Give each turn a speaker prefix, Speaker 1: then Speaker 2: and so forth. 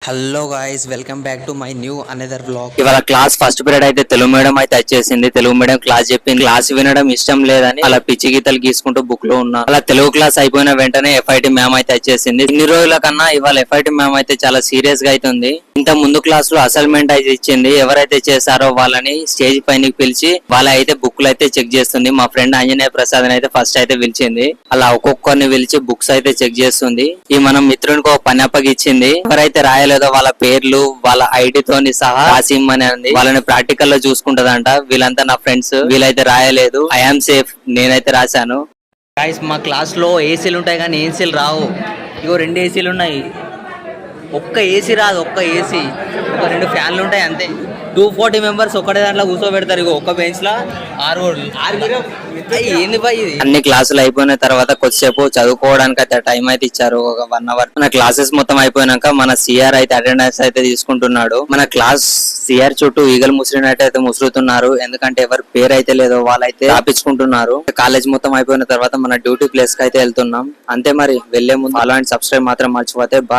Speaker 1: Hello guys, welcome back to my new another vlog.
Speaker 2: ఇవాళ class first period అయితే Telugu medium అయితే వచ్చేసింది. Telugu medium class చెప్పింది. క్లాస్ వినడం ఇష్టం లేదని అలా పిచ్చి గీతలు గీసుకుంటూ బుక్ లో ఉన్నా. అలా తెలుగు క్లాస్ అయిపోయిన వెంటనే ఎఫ్ఐటి మ్యామ్ అయితే వచ్చేసింది. ఇన్ని రోజుల కన్నా ఇవాళ ఎఫ్ఐటి మ్యామ్ అయితే చాలా సీరియస్ గా అవుతుంది. ఇంత ముందు క్లాస్ లో అసైన్మెంట్ అయితే ఇచ్చింది. ఎవరైతే చేశారో వాళ్ళని స్టేజ్ పైనకి పిలిచి వాళ్ళ అయితే బుక్లు అయితే చెక్ చేస్తుంది. మా ఫ్రెండ్ ఆంజనేయ ప్రసాద్ అయితే ఫస్ట్ అయితే పిలిచింది. అలా ఒక్కొక్కరిని పిలిచి బుక్స్ అయితే చెక్ చేస్తుంది. ఈ మనం మిత్రునికి ఒక పని అప్పగిచ్చింది. ఎవరైతే రాయలేదో వాళ్ళ పేర్లు వాళ్ళ ఐడి తోని సహా రాసిమ్మని అంది. వాళ్ళని ప్రాక్టికల్ లో చూసుకుంటదంట. వీళ్ళంతా నా ఫ్రెండ్స్. వీళ్ళైతే రాయలేదు. ఐఆమ్ సేఫ్, నేనైతే రాశాను.
Speaker 1: గాయ్స్, మా క్లాస్ లో ఏసీలు ఉంటాయి కానీ ఏసీలు రావు. ఇగో 2 ఏసీలు ఉన్నాయి. ఒక్క ఏసీ రాదు. ఒక్క ఏసీ, ఒక 2 ఫ్యాన్లు ఉంటాయి అంతే. 240 మెంబర్స్ ఒక్కటే దాంట్లో కూర్చోబెడతారు. ఇగో ఒక్క బెంచ్ లో 6 ఏంది బాయ్ ఇది?
Speaker 2: అన్ని క్లాసులు అయిపోయిన తర్వాత కొద్దిసేపు చదువుకోవడానికి అయితే టైం అయితే ఇచ్చారు, ఒక 1 అవర్. మన క్లాసెస్ మొత్తం అయిపోయినాక మన సిఆర్ అయితే అటెండెన్స్ అయితే తీసుకుంటున్నాడు. మన క్లాస్ సిఆర్ చుట్టూ ఈగలు ముసిరినట్టు అయితే ముసురుతున్నారు. ఎందుకంటే ఎవరి పేరు అయితే లేదో వాళ్ళైతే రాపించుకుంటున్నారు. కాలేజ్ మొత్తం అయిపోయిన తర్వాత మన డ్యూటీ ప్లేస్ కి అయితే వెళ్తున్నాం. అంతే మరి, వెళ్లే ముందు ఫాలో అండ్ సబ్స్క్రైబ్ మాత్రం మర్చిపోతే బాయ్.